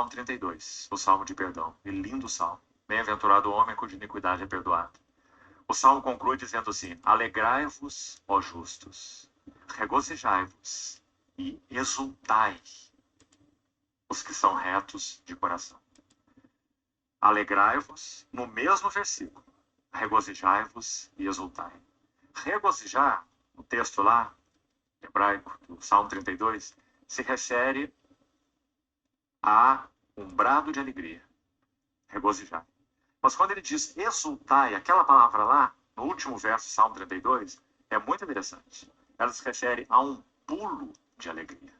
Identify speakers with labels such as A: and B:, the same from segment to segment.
A: Salmo 32, o Salmo de perdão. E lindo salmo. Bem-aventurado o homem cuja iniquidade é perdoada. O salmo conclui dizendo assim: alegrai-vos, ó justos, regozijai-vos e exultai, os que são retos de coração. Alegrai-vos, no mesmo versículo, regozijai-vos e exultai. Regozijar, no texto lá, hebraico, do Salmo 32, se refere a um brado de alegria, regozijar. Mas quando ele diz exultai, aquela palavra lá, no último verso do Salmo 32, é muito interessante. Ela se refere a um pulo de alegria,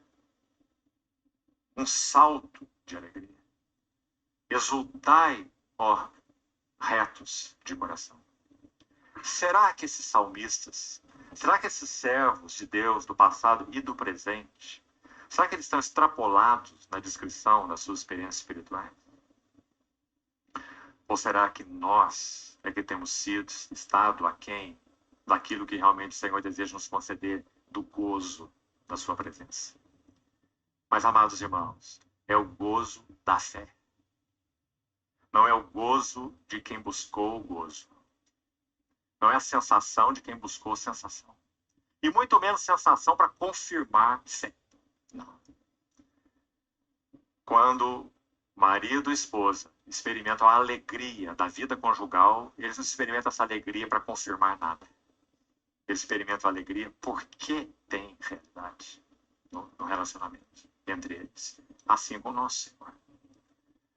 A: um salto de alegria. Exultai, ó retos de coração. Será que esses salmistas, será que esses servos de Deus do passado e do presente, será que eles estão extrapolados na descrição das suas experiências espirituais? Ou será que nós é que temos estado aquém daquilo que realmente o Senhor deseja nos conceder, do gozo da sua presença? Mas, amados irmãos, é o gozo da fé. Não é o gozo de quem buscou o gozo. Não é a sensação de quem buscou sensação. E muito menos sensação para confirmar fé. Não. Quando marido e esposa experimentam a alegria da vida conjugal, eles não experimentam essa alegria para confirmar nada. Eles experimentam a alegria porque tem realidade no relacionamento entre eles. Assim com o nosso Senhor.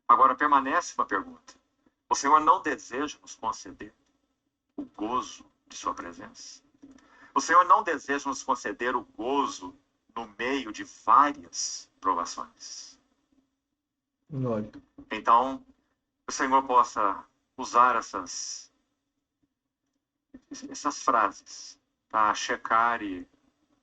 A: Agora permanece uma pergunta. O Senhor não deseja nos conceder o gozo de sua presença? O Senhor não deseja nos conceder o gozo no meio de várias provações?
B: Olha.
A: Então, o Senhor possa usar essas frases para checar e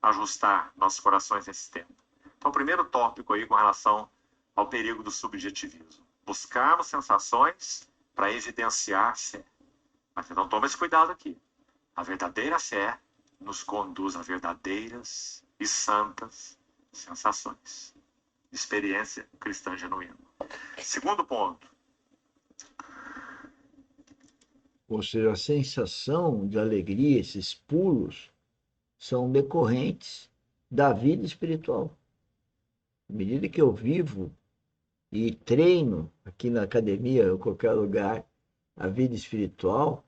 A: ajustar nossos corações nesse tempo. Então, o primeiro tópico aí com relação ao perigo do subjetivismo. Buscarmos sensações para evidenciar fé. Mas então tome esse cuidado aqui. A verdadeira fé nos conduz a verdadeiras e santas sensações. Experiência cristã genuína. Segundo ponto.
B: Ou seja, a sensação de alegria, esses pulos, são decorrentes da vida espiritual. À medida que eu vivo e treino aqui na academia ou qualquer lugar a vida espiritual,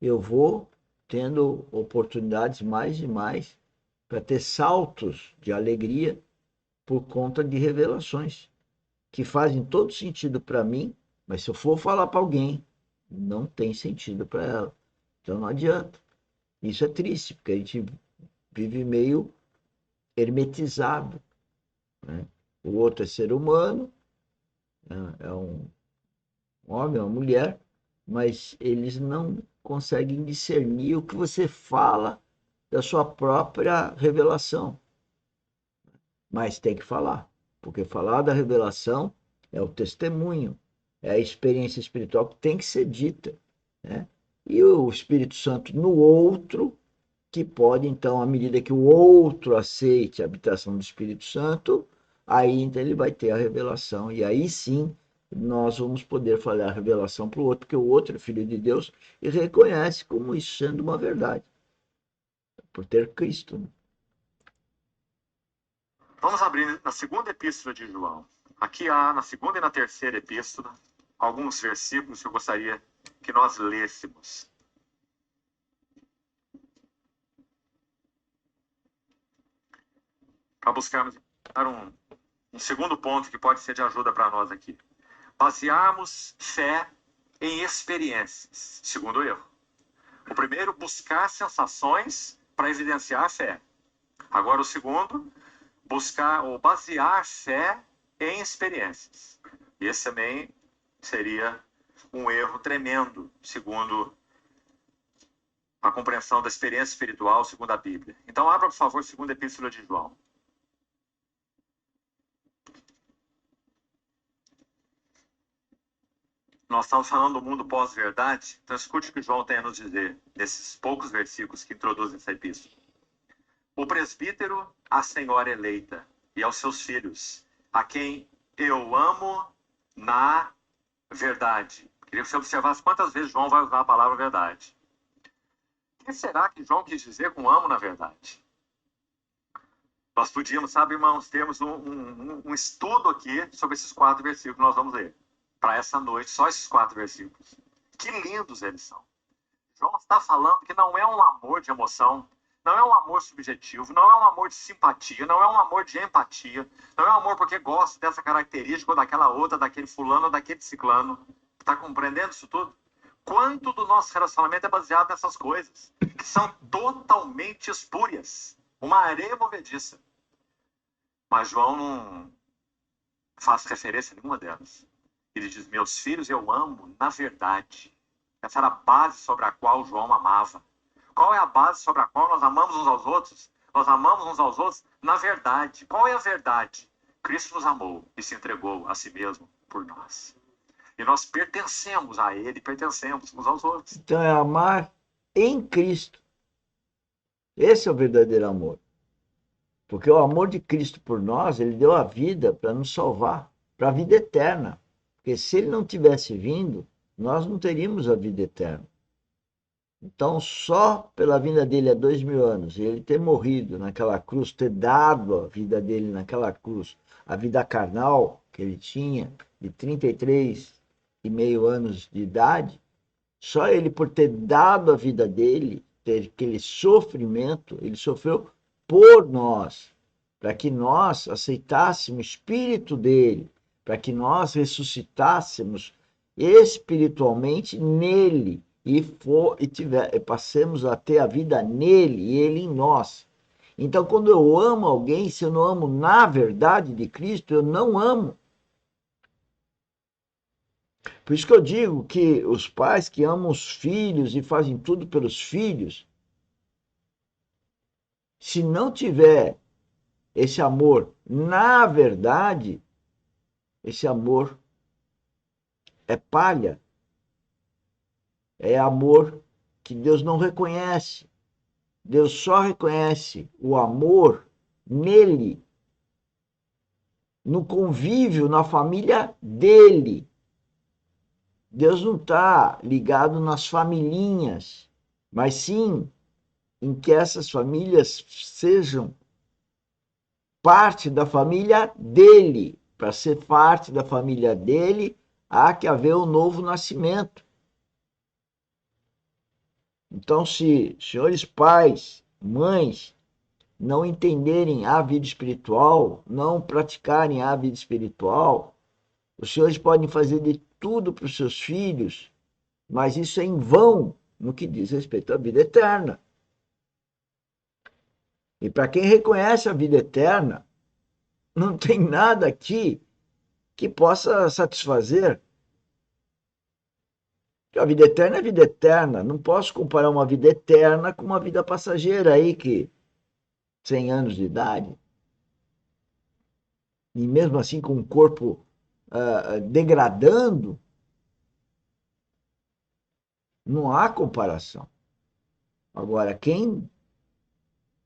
B: eu vou tendo oportunidades mais e mais para ter saltos de alegria por conta de revelações que fazem todo sentido para mim, mas se eu for falar para alguém, não tem sentido para ela. Então não adianta. Isso é triste, porque a gente vive meio hermetizado, né? O outro é ser humano, né? É um homem, uma mulher, mas eles não conseguem discernir o que você fala da sua própria revelação. Mas tem que falar, porque falar da revelação é o testemunho, é a experiência espiritual que tem que ser dita, né? E o Espírito Santo no outro, que pode, então, à medida que o outro aceite a habitação do Espírito Santo, aí então ele vai ter a revelação, e aí sim nós vamos poder falar a revelação para o outro, porque o outro é filho de Deus e reconhece como isso sendo uma verdade, por ter Cristo.
A: Vamos abrir na segunda epístola de João. Aqui há, na segunda e na terceira epístola, alguns versículos que eu gostaria que nós lêssemos. Para buscarmos um segundo ponto que pode ser de ajuda para nós aqui. Basearmos fé em experiências, segundo erro. O primeiro, buscar sensações para evidenciar a fé. Agora, o segundo, buscar ou basear fé em experiências. Esse também seria um erro tremendo, segundo a compreensão da experiência espiritual, segundo a Bíblia. Então, abra, por favor, a segunda epístola de João. Nós estamos falando do mundo pós-verdade, então escute o que João tem a nos dizer nesses poucos versículos que introduzem essa epístola. O presbítero, a senhora eleita, e aos seus filhos, a quem eu amo na verdade. Queria que você observasse quantas vezes João vai usar a palavra verdade. O que será que João quis dizer com amo na verdade? Nós podíamos, sabe, irmãos, termos um estudo aqui sobre esses 4 versículos que nós vamos ler. Para essa noite, só esses 4 versículos. Que lindos eles são. João está falando que não é um amor de emoção, não é um amor subjetivo, não é um amor de simpatia, não é um amor de empatia, não é um amor porque gosta dessa característica ou daquela outra, daquele fulano ou daquele ciclano. Está compreendendo isso tudo? Quanto do nosso relacionamento é baseado nessas coisas, que são totalmente espúrias, uma areia movediça. Mas João não faz referência a nenhuma delas. Ele diz, meus filhos eu amo na verdade. Essa era a base sobre a qual João amava. Qual é a base sobre a qual nós amamos uns aos outros? Nós amamos uns aos outros na verdade. Qual é a verdade? Cristo nos amou e se entregou a si mesmo por nós. E nós pertencemos a Ele, pertencemos uns aos outros.
B: Então é amar em Cristo. Esse é o verdadeiro amor. Porque o amor de Cristo por nós, ele deu a vida para nos salvar, para a vida eterna. Porque se ele não tivesse vindo, nós não teríamos a vida eterna. Então, só pela vinda dele há 2000 anos, e ele ter morrido naquela cruz, ter dado a vida dele naquela cruz, a vida carnal que ele tinha, de 33,5 anos de idade, só ele por ter dado a vida dele, ter aquele sofrimento, ele sofreu por nós, para que nós aceitássemos o Espírito dele, para que nós ressuscitássemos espiritualmente nele e passemos a ter a vida nele e ele em nós. Então, quando eu amo alguém, se eu não amo na verdade de Cristo, eu não amo. Por isso que eu digo que os pais que amam os filhos e fazem tudo pelos filhos, se não tiver esse amor na verdade, esse amor é palha. É amor que Deus não reconhece. Deus só reconhece o amor nele, no convívio, na família dele. Deus não está ligado nas familhinhas, mas sim em que essas famílias sejam parte da família dele. Para ser parte da família dele, há que haver um novo nascimento. Então, se senhores pais, mães, não entenderem a vida espiritual, não praticarem a vida espiritual, os senhores podem fazer de tudo para os seus filhos, mas isso é em vão no que diz respeito à vida eterna. E para quem reconhece a vida eterna, não tem nada aqui que possa satisfazer. A vida eterna é vida eterna. Não posso comparar uma vida eterna com uma vida passageira aí que 100 anos de idade. E mesmo assim com o corpo degradando, não há comparação. Agora, quem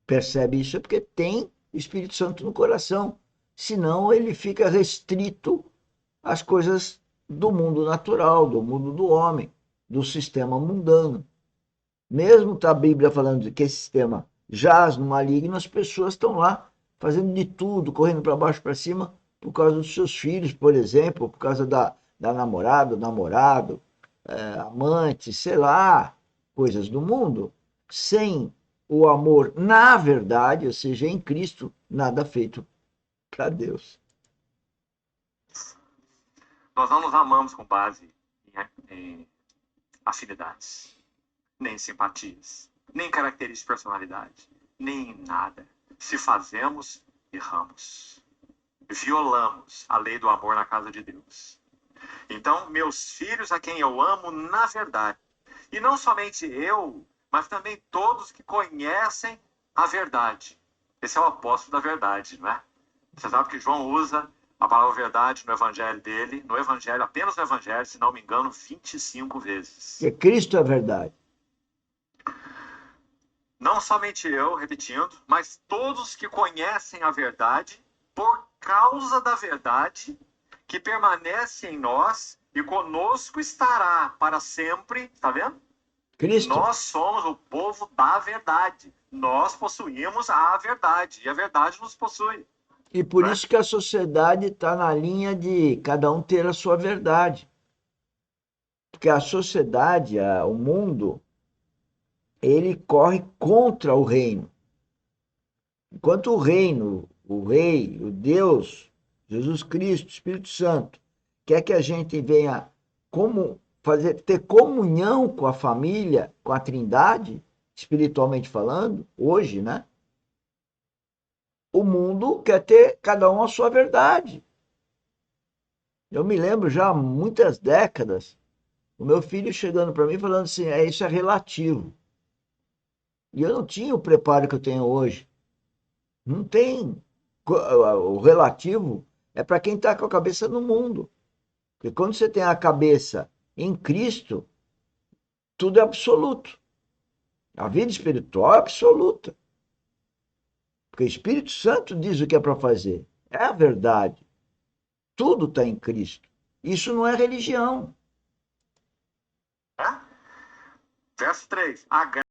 B: percebe isso é porque tem o Espírito Santo no coração. Senão ele fica restrito às coisas do mundo natural, do mundo do homem, do sistema mundano. Mesmo está a Bíblia falando de que esse sistema jaz no maligno, as pessoas estão lá fazendo de tudo, correndo para baixo para cima, por causa dos seus filhos, por exemplo, por causa da namorada, namorado, amante, sei lá, coisas do mundo, sem o amor na verdade, ou seja, em Cristo, nada feito para Deus.
A: Nós não nos amamos com base em afinidades, nem simpatias, nem características de personalidade, nem em nada. Se fazemos, erramos. Violamos a lei do amor na casa de Deus. Então, meus filhos a quem eu amo na verdade. E não somente eu, mas também todos que conhecem a verdade. Esse é o apóstolo da verdade, não é? Você sabe que João usa a palavra verdade no evangelho dele, no evangelho, apenas no evangelho, se não me engano, 25 vezes.
B: E Cristo é a verdade.
A: Não somente eu, repetindo, mas todos que conhecem a verdade, por causa da verdade, que permanece em nós e conosco estará para sempre. Está vendo?
B: Cristo.
A: Nós somos o povo da verdade. Nós possuímos a verdade. E a verdade nos possui.
B: E por
A: Né?
B: isso que a sociedade está na linha de cada um ter a sua verdade. Porque a sociedade, o mundo, ele corre contra o reino. Enquanto o reino, o rei, o Deus, Jesus Cristo, Espírito Santo, quer que a gente venha ter comunhão com a família, com a Trindade, espiritualmente falando, hoje, né? O mundo quer ter cada um a sua verdade. Eu me lembro já há muitas décadas, o meu filho chegando para mim falando assim, isso é relativo. E eu não tinha o preparo que eu tenho hoje. Não tem. O relativo é para quem está com a cabeça no mundo. Porque quando você tem a cabeça em Cristo, tudo é absoluto. A vida espiritual é absoluta. Porque o Espírito Santo diz o que é para fazer. É a verdade. Tudo está em Cristo. Isso não é religião.
A: Verso 3.